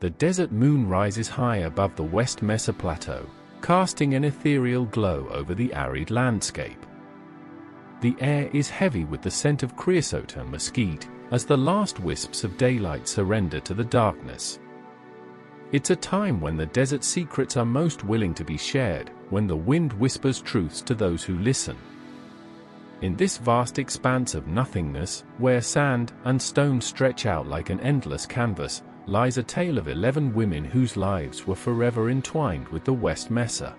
the desert moon rises high above the West Mesa Plateau, casting an ethereal glow over the arid landscape. The air is heavy with the scent of creosote and mesquite, as the last wisps of daylight surrender to the darkness. It's a time when the desert's secrets are most willing to be shared, when the wind whispers truths to those who listen. In this vast expanse of nothingness, where sand and stone stretch out like an endless canvas, lies a tale of 11 women whose lives were forever entwined with the West Mesa.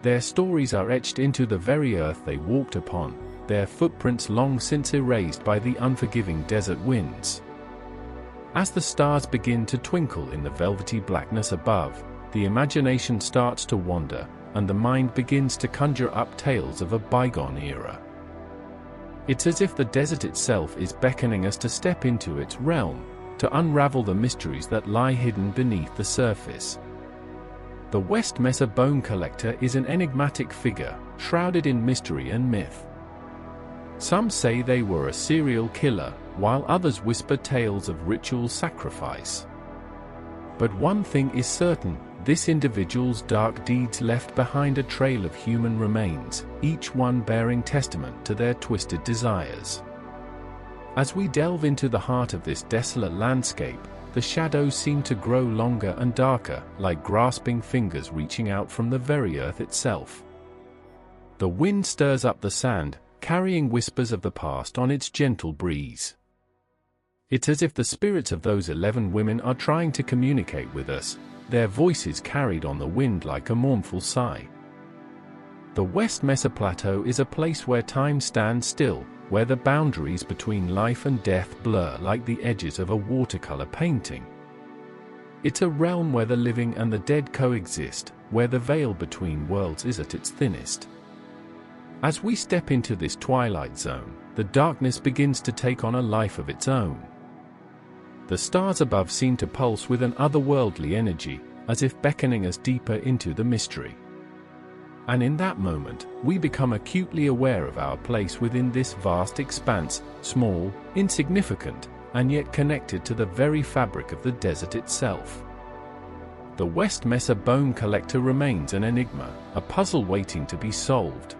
Their stories are etched into the very earth they walked upon, their footprints long since erased by the unforgiving desert winds. As the stars begin to twinkle in the velvety blackness above, the imagination starts to wander, and the mind begins to conjure up tales of a bygone era. It's as if the desert itself is beckoning us to step into its realm, to unravel the mysteries that lie hidden beneath the surface. The West Mesa Bone Collector is an enigmatic figure, shrouded in mystery and myth. Some say they were a serial killer, while others whisper tales of ritual sacrifice. But one thing is certain, this individual's dark deeds left behind a trail of human remains, each one bearing testament to their twisted desires. As we delve into the heart of this desolate landscape, the shadows seem to grow longer and darker, like grasping fingers reaching out from the very earth itself. The wind stirs up the sand, carrying whispers of the past on its gentle breeze. It's as if the spirits of those 11 women are trying to communicate with us, their voices carried on the wind like a mournful sigh. The West Mesa Plateau is a place where time stands still, where the boundaries between life and death blur like the edges of a watercolor painting. It's a realm where the living and the dead coexist, where the veil between worlds is at its thinnest. As we step into this twilight zone, the darkness begins to take on a life of its own. The stars above seem to pulse with an otherworldly energy, as if beckoning us deeper into the mystery. And in that moment, we become acutely aware of our place within this vast expanse, small, insignificant, and yet connected to the very fabric of the desert itself. The West Mesa Bone Collector remains an enigma, a puzzle waiting to be solved.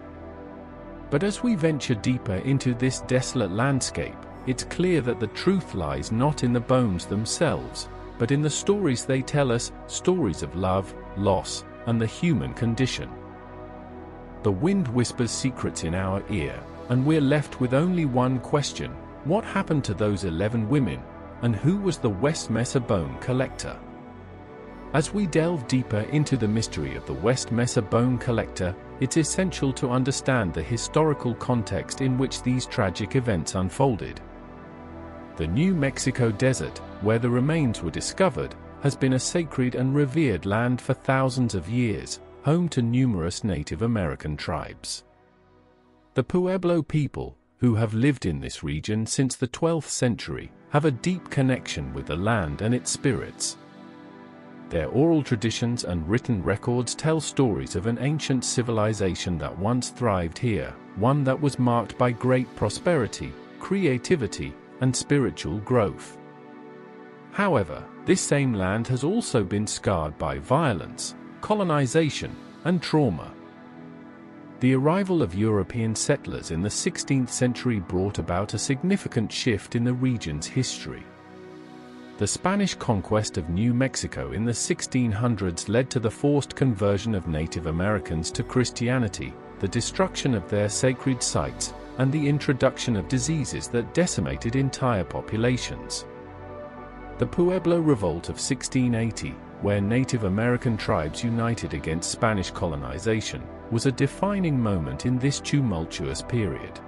But as we venture deeper into this desolate landscape, it's clear that the truth lies not in the bones themselves, but in the stories they tell us, stories of love, loss, and the human condition. The wind whispers secrets in our ear, and we're left with only one question: what happened to those 11 women, and who was the West Mesa Bone Collector? As we delve deeper into the mystery of the West Mesa Bone Collector, it's essential to understand the historical context in which these tragic events unfolded. The New Mexico desert, where the remains were discovered, has been a sacred and revered land for thousands of years, home to numerous Native American tribes. The Pueblo people, who have lived in this region since the 12th century, have a deep connection with the land and its spirits. Their oral traditions and written records tell stories of an ancient civilization that once thrived here, one that was marked by great prosperity, creativity, and spiritual growth. However, this same land has also been scarred by violence, colonization, and trauma. The arrival of European settlers in the 16th century brought about a significant shift in the region's history. The Spanish conquest of New Mexico in the 1600s led to the forced conversion of Native Americans to Christianity, the destruction of their sacred sites, and the introduction of diseases that decimated entire populations. The Pueblo Revolt of 1680, where Native American tribes united against Spanish colonization, was a defining moment in this tumultuous period.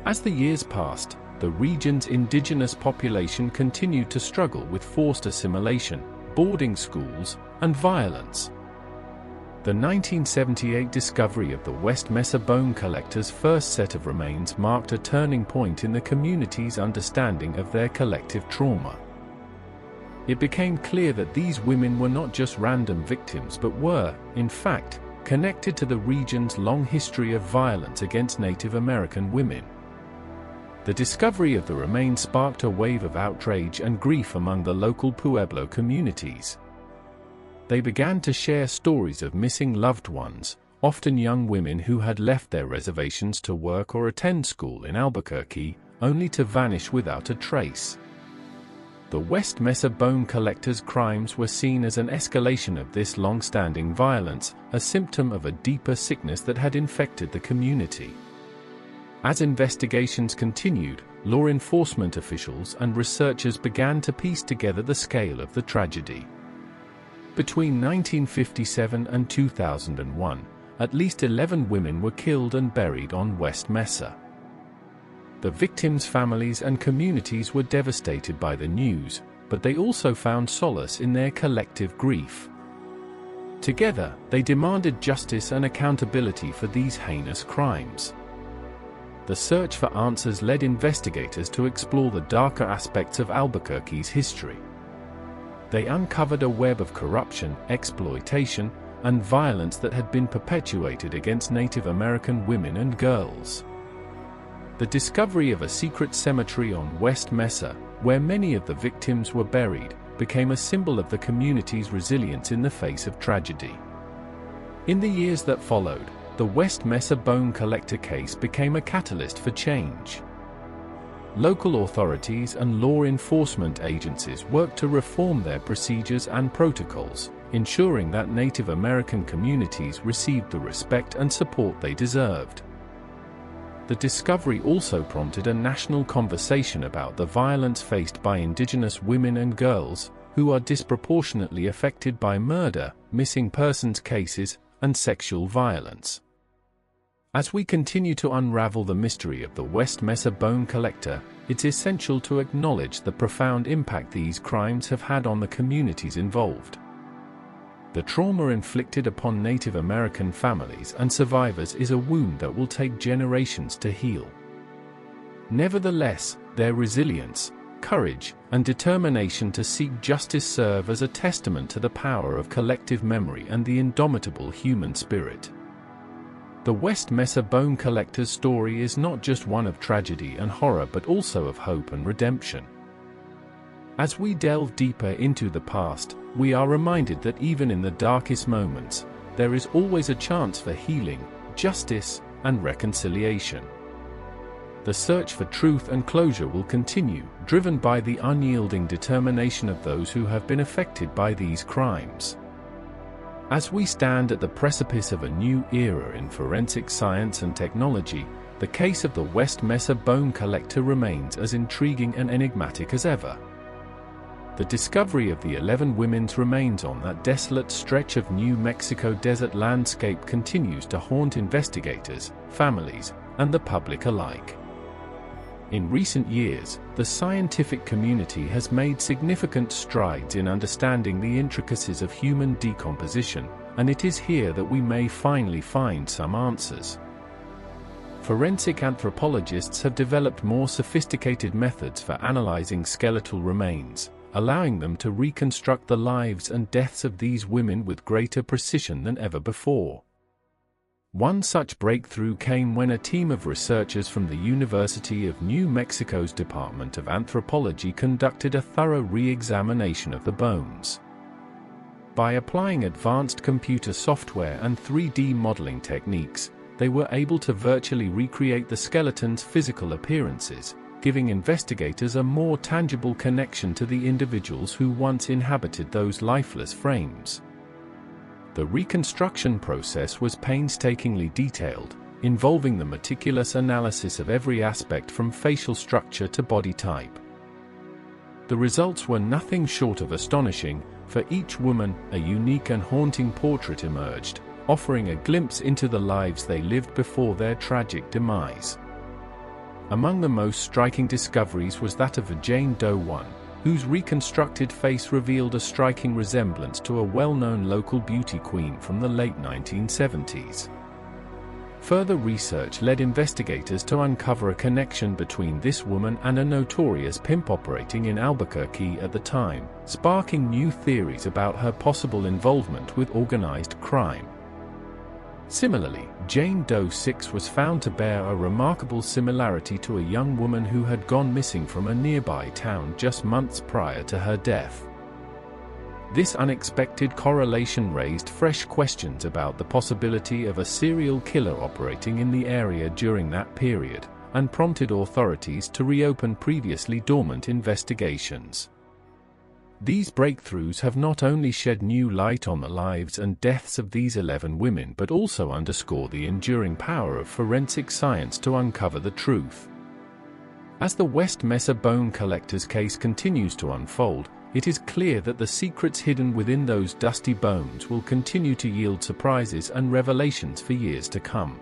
As the years passed, the region's indigenous population continued to struggle with forced assimilation, boarding schools, and violence. The 1978 discovery of the West Mesa Bone Collector's first set of remains marked a turning point in the community's understanding of their collective trauma. It became clear that these women were not just random victims but were, in fact, connected to the region's long history of violence against Native American women. The discovery of the remains sparked a wave of outrage and grief among the local Pueblo communities. They began to share stories of missing loved ones, often young women who had left their reservations to work or attend school in Albuquerque, only to vanish without a trace. The West Mesa Bone Collector's crimes were seen as an escalation of this long-standing violence, a symptom of a deeper sickness that had infected the community. As investigations continued, law enforcement officials and researchers began to piece together the scale of the tragedy. Between 1957 and 2001, at least 11 women were killed and buried on West Mesa. The victims' families and communities were devastated by the news, but they also found solace in their collective grief. Together, they demanded justice and accountability for these heinous crimes. The search for answers led investigators to explore the darker aspects of Albuquerque's history. They uncovered a web of corruption, exploitation, and violence that had been perpetuated against Native American women and girls. The discovery of a secret cemetery on West Mesa, where many of the victims were buried, became a symbol of the community's resilience in the face of tragedy. In the years that followed, the West Mesa Bone Collector case became a catalyst for change. Local authorities and law enforcement agencies worked to reform their procedures and protocols, ensuring that Native American communities received the respect and support they deserved. The discovery also prompted a national conversation about the violence faced by Indigenous women and girls, who are disproportionately affected by murder, missing persons cases, and sexual violence. As we continue to unravel the mystery of the West Mesa Bone Collector, it's essential to acknowledge the profound impact these crimes have had on the communities involved. The trauma inflicted upon Native American families and survivors is a wound that will take generations to heal. Nevertheless, their resilience, courage, and determination to seek justice serve as a testament to the power of collective memory and the indomitable human spirit. The West Mesa Bone Collector's story is not just one of tragedy and horror but also of hope and redemption. As we delve deeper into the past, we are reminded that even in the darkest moments, there is always a chance for healing, justice, and reconciliation. The search for truth and closure will continue, driven by the unyielding determination of those who have been affected by these crimes. As we stand at the precipice of a new era in forensic science and technology, the case of the West Mesa Bone Collector remains as intriguing and enigmatic as ever. The discovery of the 11 women's remains on that desolate stretch of New Mexico desert landscape continues to haunt investigators, families, and the public alike. In recent years, the scientific community has made significant strides in understanding the intricacies of human decomposition, and it is here that we may finally find some answers. Forensic anthropologists have developed more sophisticated methods for analyzing skeletal remains, allowing them to reconstruct the lives and deaths of these women with greater precision than ever before. One such breakthrough came when a team of researchers from the University of New Mexico's Department of Anthropology conducted a thorough re-examination of the bones. By applying advanced computer software and 3D modeling techniques, they were able to virtually recreate the skeleton's physical appearances, giving investigators a more tangible connection to the individuals who once inhabited those lifeless frames. The reconstruction process was painstakingly detailed, involving the meticulous analysis of every aspect from facial structure to body type. The results were nothing short of astonishing. For each woman, a unique and haunting portrait emerged, offering a glimpse into the lives they lived before their tragic demise. Among the most striking discoveries was that of a Jane Doe 1, whose reconstructed face revealed a striking resemblance to a well-known local beauty queen from the late 1970s. Further research led investigators to uncover a connection between this woman and a notorious pimp operating in Albuquerque at the time, sparking new theories about her possible involvement with organized crime. Similarly, Jane Doe 6 was found to bear a remarkable similarity to a young woman who had gone missing from a nearby town just months prior to her death. This unexpected correlation raised fresh questions about the possibility of a serial killer operating in the area during that period, and prompted authorities to reopen previously dormant investigations. These breakthroughs have not only shed new light on the lives and deaths of these 11 women but also underscore the enduring power of forensic science to uncover the truth. As the West Mesa Bone Collector's case continues to unfold, it is clear that the secrets hidden within those dusty bones will continue to yield surprises and revelations for years to come.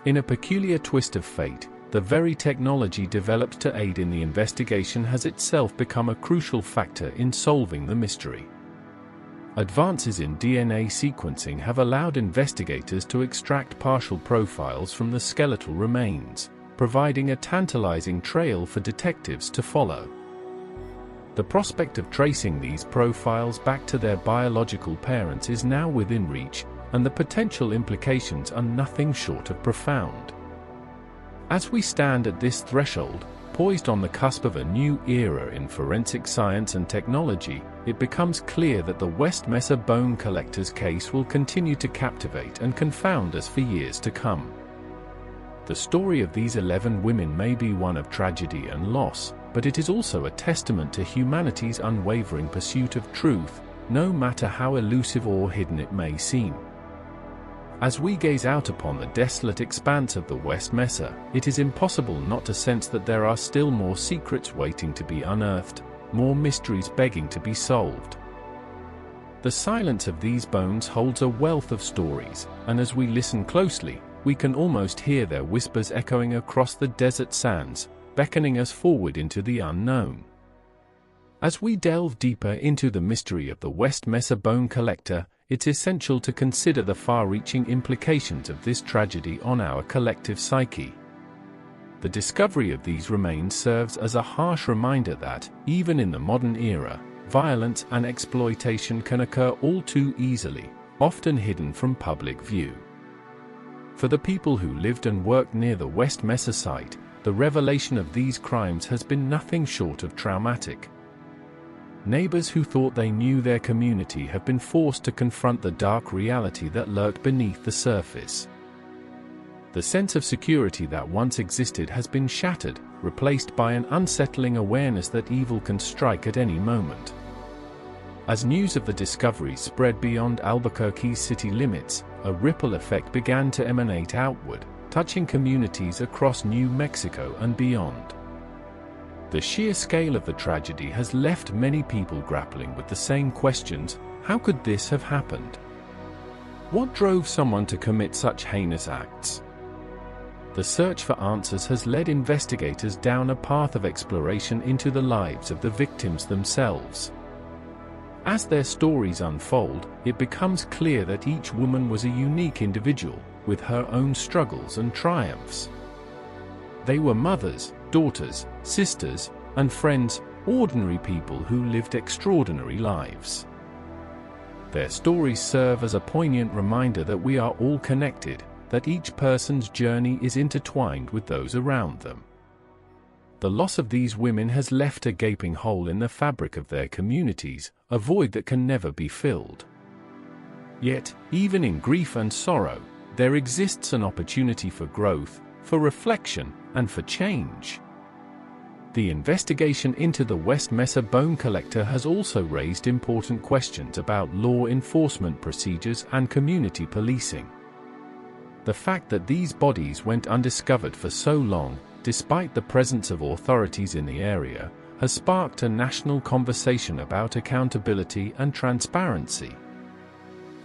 In a peculiar twist of fate, the very technology developed to aid in the investigation has itself become a crucial factor in solving the mystery. Advances in DNA sequencing have allowed investigators to extract partial profiles from the skeletal remains, providing a tantalizing trail for detectives to follow. The prospect of tracing these profiles back to their biological parents is now within reach, and the potential implications are nothing short of profound. As we stand at this threshold, poised on the cusp of a new era in forensic science and technology, it becomes clear that the West Mesa Bone Collector's case will continue to captivate and confound us for years to come. The story of these 11 women may be one of tragedy and loss, but it is also a testament to humanity's unwavering pursuit of truth, no matter how elusive or hidden it may seem. As we gaze out upon the desolate expanse of the West Mesa, it is impossible not to sense that there are still more secrets waiting to be unearthed, more mysteries begging to be solved. The silence of these bones holds a wealth of stories, and as we listen closely, we can almost hear their whispers echoing across the desert sands, beckoning us forward into the unknown. As we delve deeper into the mystery of the West Mesa Bone Collector, it's essential to consider the far-reaching implications of this tragedy on our collective psyche. The discovery of these remains serves as a harsh reminder that, even in the modern era, violence and exploitation can occur all too easily, often hidden from public view. For the people who lived and worked near the West Mesa site, the revelation of these crimes has been nothing short of traumatic. Neighbors who thought they knew their community have been forced to confront the dark reality that lurked beneath the surface. The sense of security that once existed has been shattered, replaced by an unsettling awareness that evil can strike at any moment. As news of the discovery spread beyond Albuquerque's city limits, a ripple effect began to emanate outward, touching communities across New Mexico and beyond. The sheer scale of the tragedy has left many people grappling with the same questions: how could this have happened? What drove someone to commit such heinous acts? The search for answers has led investigators down a path of exploration into the lives of the victims themselves. As their stories unfold, it becomes clear that each woman was a unique individual, with her own struggles and triumphs. They were mothers, daughters, sisters, and friends, ordinary people who lived extraordinary lives. Their stories serve as a poignant reminder that we are all connected, that each person's journey is intertwined with those around them. The loss of these women has left a gaping hole in the fabric of their communities, a void that can never be filled. Yet, even in grief and sorrow, there exists an opportunity for growth, for reflection, and for change. The investigation into the West Mesa Bone Collector has also raised important questions about law enforcement procedures and community policing. The fact that these bodies went undiscovered for so long, despite the presence of authorities in the area, has sparked a national conversation about accountability and transparency.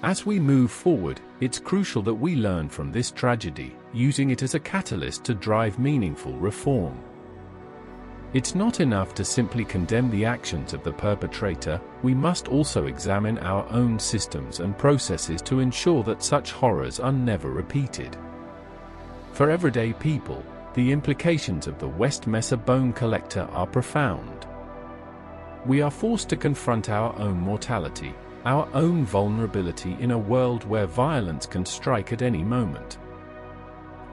As we move forward, it's crucial that we learn from this tragedy, using it as a catalyst to drive meaningful reform. It's not enough to simply condemn the actions of the perpetrator, we must also examine our own systems and processes to ensure that such horrors are never repeated. For everyday people, the implications of the West Mesa Bone Collector are profound. We are forced to confront our own mortality, our own vulnerability in a world where violence can strike at any moment.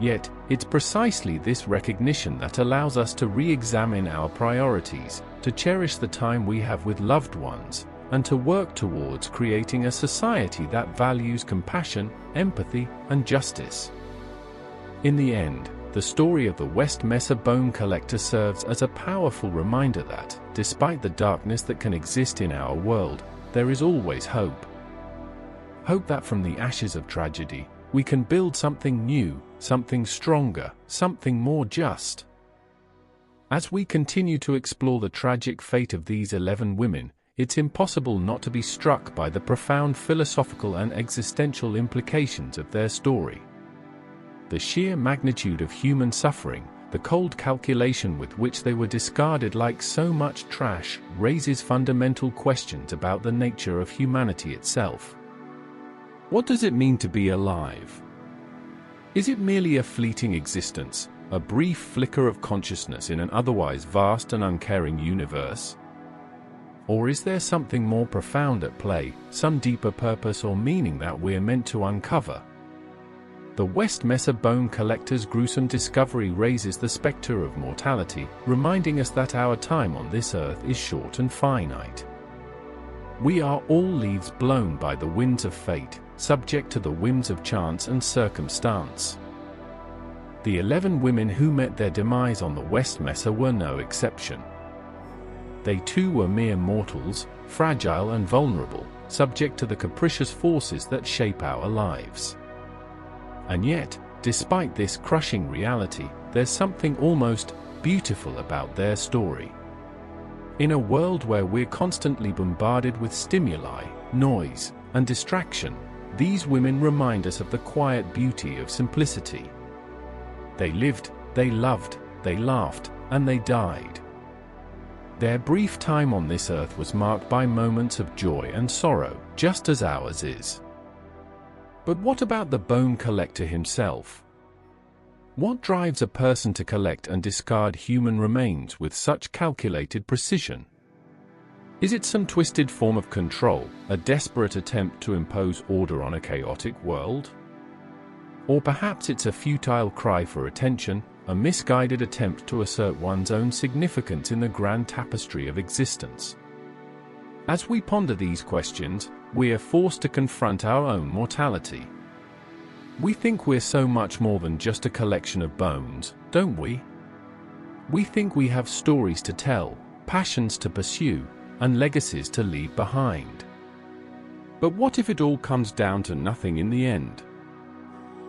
Yet, it's precisely this recognition that allows us to re-examine our priorities, to cherish the time we have with loved ones, and to work towards creating a society that values compassion, empathy, and justice. In the end, the story of the West Mesa Bone Collector serves as a powerful reminder that, despite the darkness that can exist in our world, there is always hope. Hope that from the ashes of tragedy, we can build something new, something stronger, something more just. As we continue to explore the tragic fate of these 11 women, it's impossible not to be struck by the profound philosophical and existential implications of their story. The sheer magnitude of human suffering, the cold calculation with which they were discarded like so much trash, raises fundamental questions about the nature of humanity itself. What does it mean to be alive? Is it merely a fleeting existence, a brief flicker of consciousness in an otherwise vast and uncaring universe? Or is there something more profound at play, some deeper purpose or meaning that we're meant to uncover? The West Mesa Bone Collector's gruesome discovery raises the specter of mortality, reminding us that our time on this earth is short and finite. We are all leaves blown by the winds of fate, subject to the whims of chance and circumstance. The 11 women who met their demise on the West Mesa were no exception. They too were mere mortals, fragile and vulnerable, subject to the capricious forces that shape our lives. And yet, despite this crushing reality, there's something almost beautiful about their story. In a world where we're constantly bombarded with stimuli, noise, and distraction, these women remind us of the quiet beauty of simplicity. They lived, they loved, they laughed, and they died. Their brief time on this earth was marked by moments of joy and sorrow, just as ours is. But what about the bone collector himself? What drives a person to collect and discard human remains with such calculated precision? Is it some twisted form of control, a desperate attempt to impose order on a chaotic world? Or perhaps it's a futile cry for attention, a misguided attempt to assert one's own significance in the grand tapestry of existence? As we ponder these questions, we are forced to confront our own mortality. We think we're so much more than just a collection of bones, don't we? We think we have stories to tell, passions to pursue, and legacies to leave behind. But what if it all comes down to nothing in the end?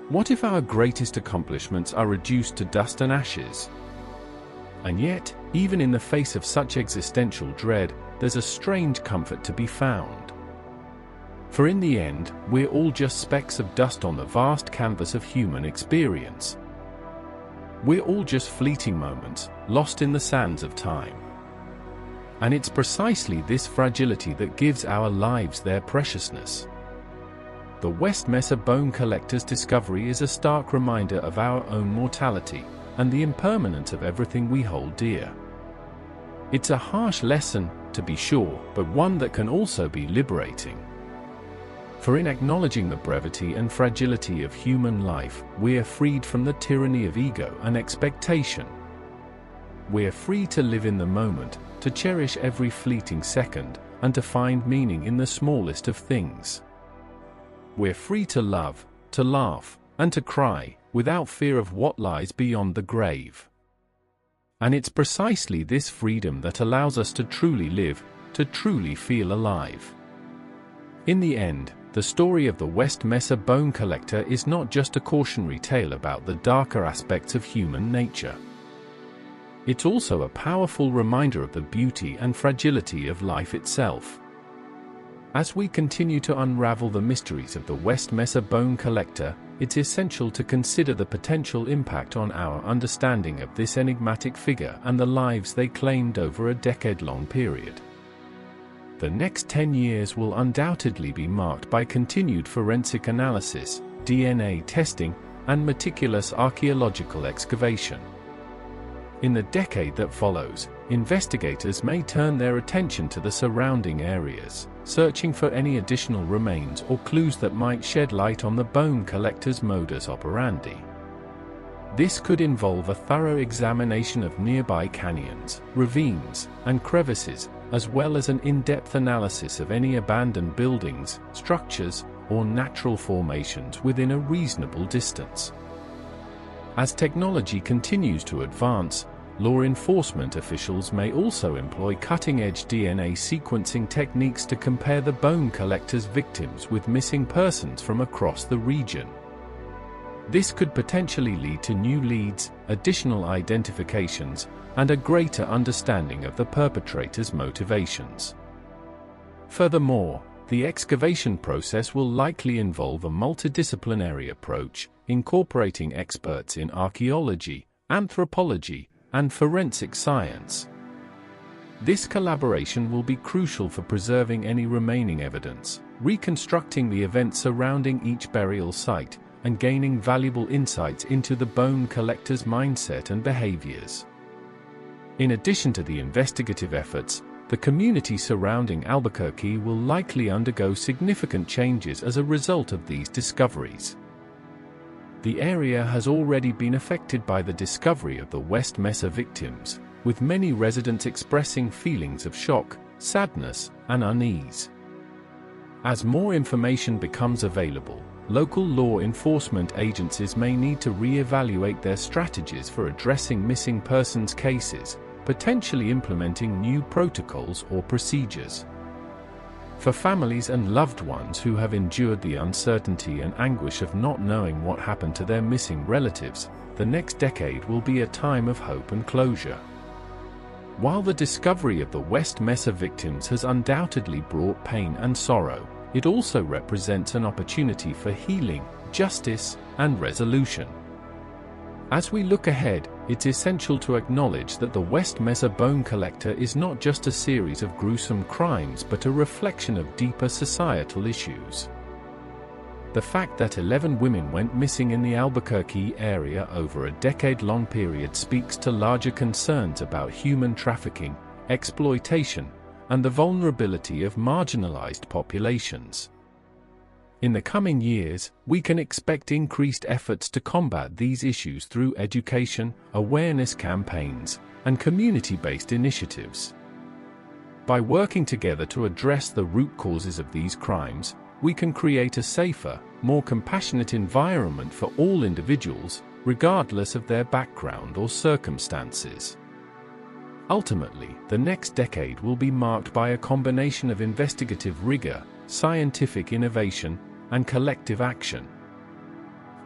What if our greatest accomplishments are reduced to dust and ashes? And yet, even in the face of such existential dread, there's a strange comfort to be found. For in the end, we're all just specks of dust on the vast canvas of human experience. We're all just fleeting moments, lost in the sands of time. And it's precisely this fragility that gives our lives their preciousness. The West Mesa Bone Collector's discovery is a stark reminder of our own mortality, and the impermanence of everything we hold dear. It's a harsh lesson, to be sure, but one that can also be liberating. For in acknowledging the brevity and fragility of human life, we are freed from the tyranny of ego and expectation. We are free to live in the moment, to cherish every fleeting second, and to find meaning in the smallest of things. We're free to love, to laugh, and to cry, without fear of what lies beyond the grave. And it's precisely this freedom that allows us to truly live, to truly feel alive. In the end, the story of the West Mesa Bone Collector is not just a cautionary tale about the darker aspects of human nature. It's also a powerful reminder of the beauty and fragility of life itself. As we continue to unravel the mysteries of the West Mesa Bone Collector, it's essential to consider the potential impact on our understanding of this enigmatic figure and the lives they claimed over a decade-long period. The next 10 years will undoubtedly be marked by continued forensic analysis, DNA testing, and meticulous archaeological excavation. In the decade that follows, investigators may turn their attention to the surrounding areas, searching for any additional remains or clues that might shed light on the bone collector's modus operandi. This could involve a thorough examination of nearby canyons, ravines, and crevices, as well as an in-depth analysis of any abandoned buildings, structures, or natural formations within a reasonable distance. As technology continues to advance, law enforcement officials may also employ cutting-edge DNA sequencing techniques to compare the bone collector's victims with missing persons from across the region. This could potentially lead to new leads, additional identifications, and a greater understanding of the perpetrator's motivations. Furthermore, the excavation process will likely involve a multidisciplinary approach, incorporating experts in archaeology, anthropology, and forensic science. This collaboration will be crucial for preserving any remaining evidence, reconstructing the events surrounding each burial site, and gaining valuable insights into the bone collector's mindset and behaviors. In addition to the investigative efforts, the community surrounding Albuquerque will likely undergo significant changes as a result of these discoveries. The area has already been affected by the discovery of the West Mesa victims, with many residents expressing feelings of shock, sadness, and unease. As more information becomes available, local law enforcement agencies may need to re-evaluate their strategies for addressing missing persons cases, potentially implementing new protocols or procedures. For families and loved ones who have endured the uncertainty and anguish of not knowing what happened to their missing relatives, the next decade will be a time of hope and closure. While the discovery of the West Mesa victims has undoubtedly brought pain and sorrow, it also represents an opportunity for healing, justice, and resolution. As we look ahead, it's essential to acknowledge that the West Mesa Bone Collector is not just a series of gruesome crimes but a reflection of deeper societal issues. The fact that 11 women went missing in the Albuquerque area over a decade-long period speaks to larger concerns about human trafficking, exploitation, and the vulnerability of marginalized populations. In the coming years, we can expect increased efforts to combat these issues through education, awareness campaigns, and community-based initiatives. By working together to address the root causes of these crimes, we can create a safer, more compassionate environment for all individuals, regardless of their background or circumstances. Ultimately, the next decade will be marked by a combination of investigative rigor, scientific innovation, and collective action.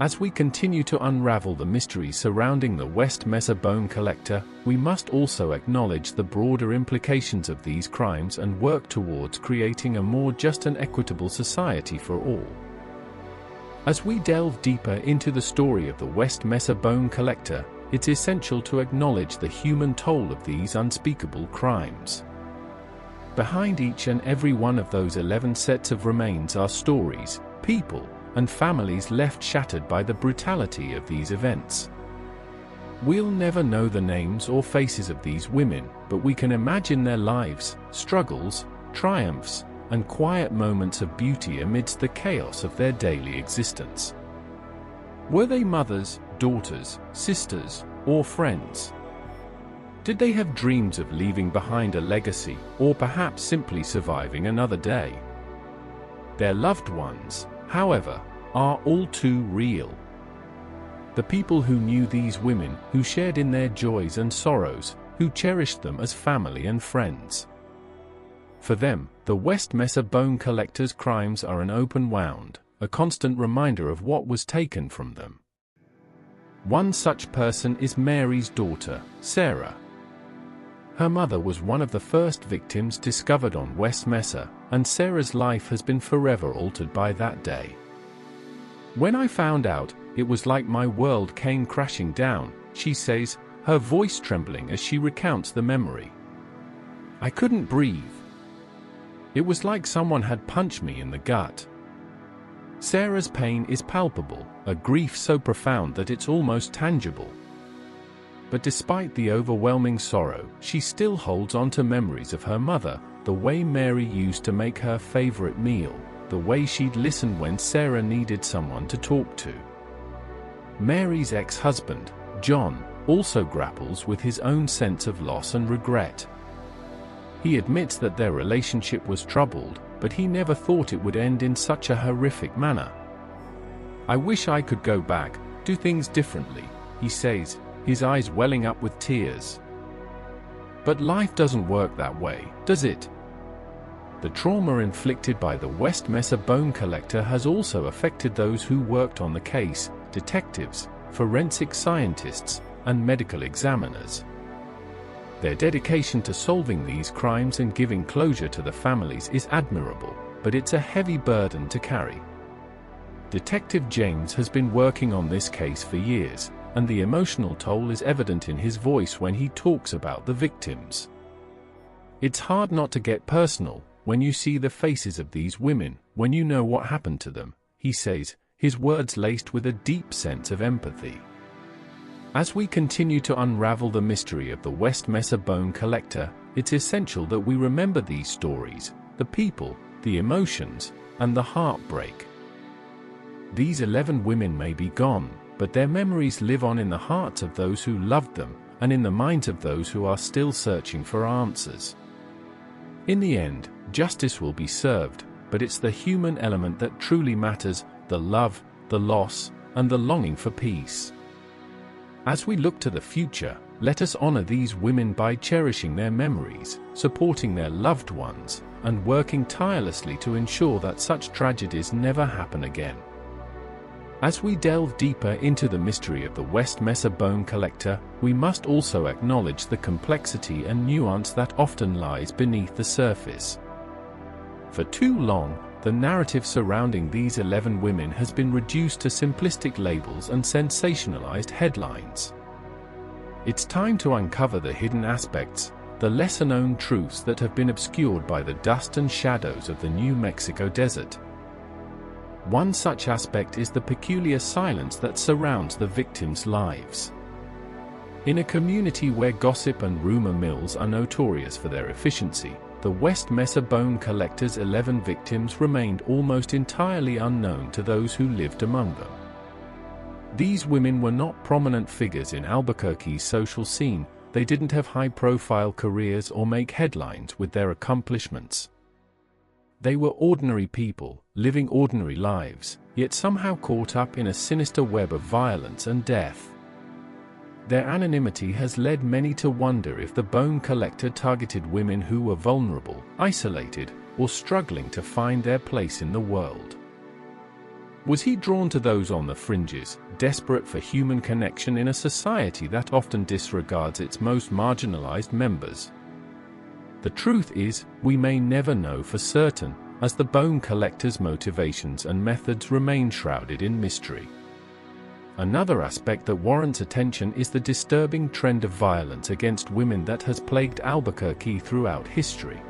As we continue to unravel the mysteries surrounding the West Mesa Bone Collector, we must also acknowledge the broader implications of these crimes and work towards creating a more just and equitable society for all. As we delve deeper into the story of the West Mesa Bone Collector, it's essential to acknowledge the human toll of these unspeakable crimes. Behind each and every one of those 11 sets of remains are stories, people, and families left shattered by the brutality of these events. We'll never know the names or faces of these women, but we can imagine their lives, struggles, triumphs, and quiet moments of beauty amidst the chaos of their daily existence. Were they mothers, daughters, sisters, or friends? Did they have dreams of leaving behind a legacy, or perhaps simply surviving another day? Their loved ones, however, are all too real. The people who knew these women, who shared in their joys and sorrows, who cherished them as family and friends. For them, the West Mesa Bone Collector's crimes are an open wound, a constant reminder of what was taken from them. One such person is Mary's daughter, Sarah. Her mother was one of the first victims discovered on West Mesa, and Sarah's life has been forever altered by that day. When I found out, it was like my world came crashing down, she says, her voice trembling as she recounts the memory. I couldn't breathe. It was like someone had punched me in the gut. Sarah's pain is palpable, a grief so profound that it's almost tangible. But despite the overwhelming sorrow, she still holds on to memories of her mother, the way Mary used to make her favorite meal, the way she'd listen when Sarah needed someone to talk to. Mary's ex-husband, John, also grapples with his own sense of loss and regret. He admits that their relationship was troubled, but he never thought it would end in such a horrific manner. "I wish I could go back, do things differently," he says, his eyes welling up with tears. But life doesn't work that way, does it? The trauma inflicted by the West Mesa Bone Collector has also affected those who worked on the case: detectives, forensic scientists, and medical examiners. Their dedication to solving these crimes and giving closure to the families is admirable, but it's a heavy burden to carry. Detective James has been working on this case for years, and the emotional toll is evident in his voice when he talks about the victims. "It's hard not to get personal when you see the faces of these women, when you know what happened to them," he says, his words laced with a deep sense of empathy. As we continue to unravel the mystery of the West Mesa Bone Collector, it's essential that we remember these stories, the people, the emotions, and the heartbreak. These 11 women may be gone, but their memories live on in the hearts of those who loved them, and in the minds of those who are still searching for answers. In the end, justice will be served, but it's the human element that truly matters: the love, the loss, and the longing for peace. As we look to the future, let us honor these women by cherishing their memories, supporting their loved ones, and working tirelessly to ensure that such tragedies never happen again. As we delve deeper into the mystery of the West Mesa Bone Collector, we must also acknowledge the complexity and nuance that often lies beneath the surface. For too long, the narrative surrounding these 11 women has been reduced to simplistic labels and sensationalized headlines. It's time to uncover the hidden aspects, the lesser-known truths that have been obscured by the dust and shadows of the New Mexico desert. One such aspect is the peculiar silence that surrounds the victims' lives. In a community where gossip and rumor mills are notorious for their efficiency, the West Mesa Bone Collector's 11 victims remained almost entirely unknown to those who lived among them. These women were not prominent figures in Albuquerque's social scene. They didn't have high-profile careers or make headlines with their accomplishments. They were ordinary people, living ordinary lives, yet somehow caught up in a sinister web of violence and death. Their anonymity has led many to wonder if the Bone Collector targeted women who were vulnerable, isolated, or struggling to find their place in the world. Was he drawn to those on the fringes, desperate for human connection in a society that often disregards its most marginalized members? The truth is, we may never know for certain, as the Bone Collector's motivations and methods remain shrouded in mystery. Another aspect that warrants attention is the disturbing trend of violence against women that has plagued Albuquerque throughout history.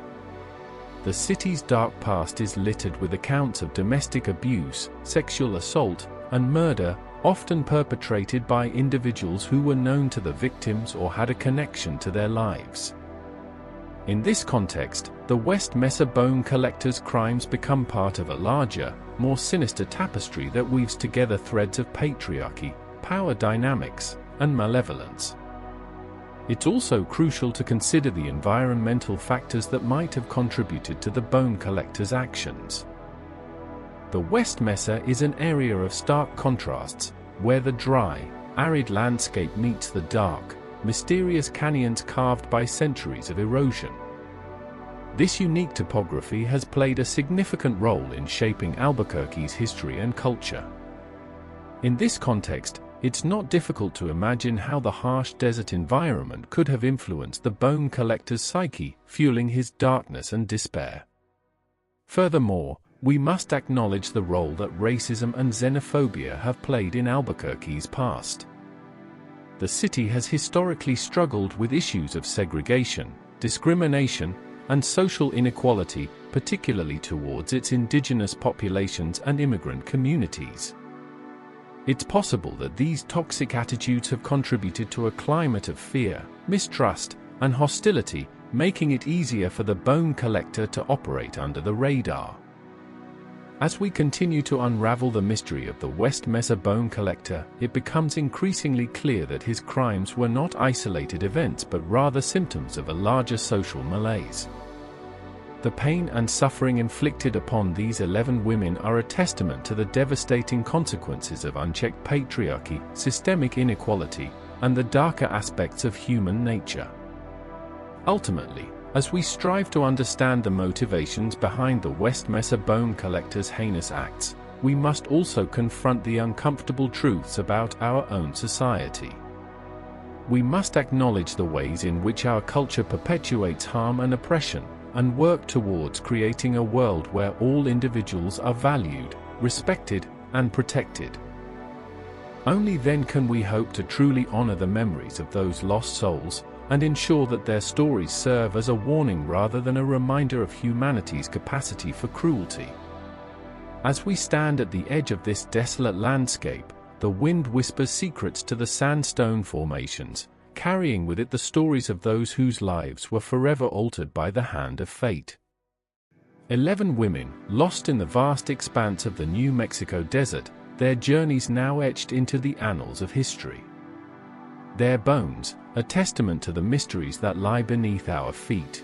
The city's dark past is littered with accounts of domestic abuse, sexual assault, and murder, often perpetrated by individuals who were known to the victims or had a connection to their lives. In this context, the West Mesa Bone Collector's crimes become part of a larger, more sinister tapestry that weaves together threads of patriarchy, power dynamics, and malevolence. It's also crucial to consider the environmental factors that might have contributed to the Bone Collector's actions. The West Mesa is an area of stark contrasts, where the dry, arid landscape meets the dark, mysterious canyons carved by centuries of erosion. This unique topography has played a significant role in shaping Albuquerque's history and culture. In this context, it's not difficult to imagine how the harsh desert environment could have influenced the Bone Collector's psyche, fueling his darkness and despair. Furthermore, we must acknowledge the role that racism and xenophobia have played in Albuquerque's past. The city has historically struggled with issues of segregation, discrimination, and social inequality, particularly towards its indigenous populations and immigrant communities. It's possible that these toxic attitudes have contributed to a climate of fear, mistrust, and hostility, making it easier for the bone collector to operate under the radar. As we continue to unravel the mystery of the West Mesa Bone Collector, it becomes increasingly clear that his crimes were not isolated events but rather symptoms of a larger social malaise. The pain and suffering inflicted upon these 11 women are a testament to the devastating consequences of unchecked patriarchy, systemic inequality, and the darker aspects of human nature. Ultimately, as we strive to understand the motivations behind the West Mesa Bone Collector's heinous acts, we must also confront the uncomfortable truths about our own society. We must acknowledge the ways in which our culture perpetuates harm and oppression, and work towards creating a world where all individuals are valued, respected, and protected. Only then can we hope to truly honor the memories of those lost souls, and ensure that their stories serve as a warning rather than a reminder of humanity's capacity for cruelty. As we stand at the edge of this desolate landscape, the wind whispers secrets to the sandstone formations, carrying with it the stories of those whose lives were forever altered by the hand of fate. 11 women, lost in the vast expanse of the New Mexico desert, their journeys now etched into the annals of history. Their bones, a testament to the mysteries that lie beneath our feet.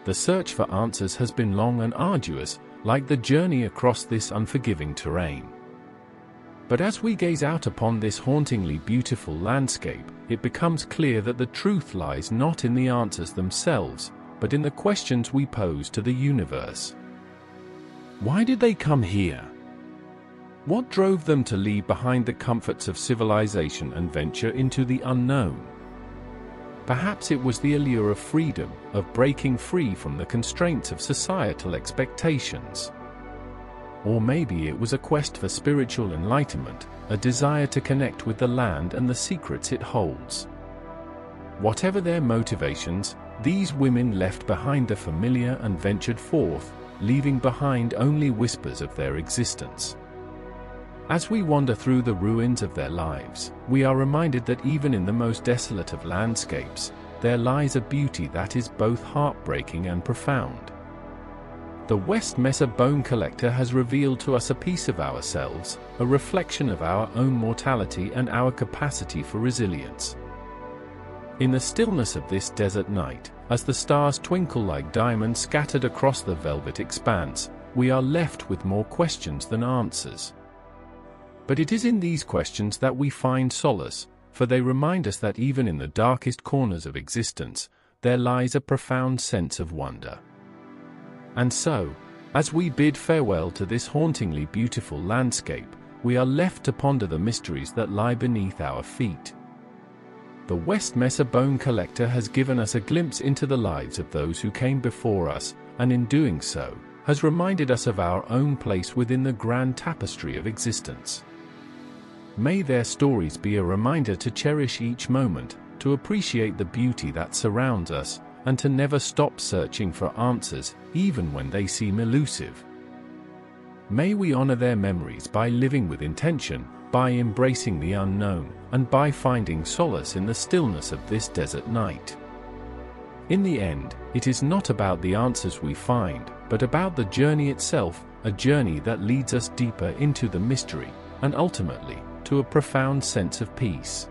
The search for answers has been long and arduous, like the journey across this unforgiving terrain. But as we gaze out upon this hauntingly beautiful landscape, it becomes clear that the truth lies not in the answers themselves, but in the questions we pose to the universe. Why did they come here? What drove them to leave behind the comforts of civilization and venture into the unknown? Perhaps it was the allure of freedom, of breaking free from the constraints of societal expectations. Or maybe it was a quest for spiritual enlightenment, a desire to connect with the land and the secrets it holds. Whatever their motivations, these women left behind the familiar and ventured forth, leaving behind only whispers of their existence. As we wander through the ruins of their lives, we are reminded that even in the most desolate of landscapes, there lies a beauty that is both heartbreaking and profound. The West Mesa Bone Collector has revealed to us a piece of ourselves, a reflection of our own mortality and our capacity for resilience. In the stillness of this desert night, as the stars twinkle like diamonds scattered across the velvet expanse, we are left with more questions than answers. But it is in these questions that we find solace, for they remind us that even in the darkest corners of existence, there lies a profound sense of wonder. And so, as we bid farewell to this hauntingly beautiful landscape, we are left to ponder the mysteries that lie beneath our feet. The West Mesa Bone Collector has given us a glimpse into the lives of those who came before us, and in doing so, has reminded us of our own place within the grand tapestry of existence. May their stories be a reminder to cherish each moment, to appreciate the beauty that surrounds us, and to never stop searching for answers, even when they seem elusive. May we honor their memories by living with intention, by embracing the unknown, and by finding solace in the stillness of this desert night. In the end, it is not about the answers we find, but about the journey itself, a journey that leads us deeper into the mystery, and ultimately, to a profound sense of peace.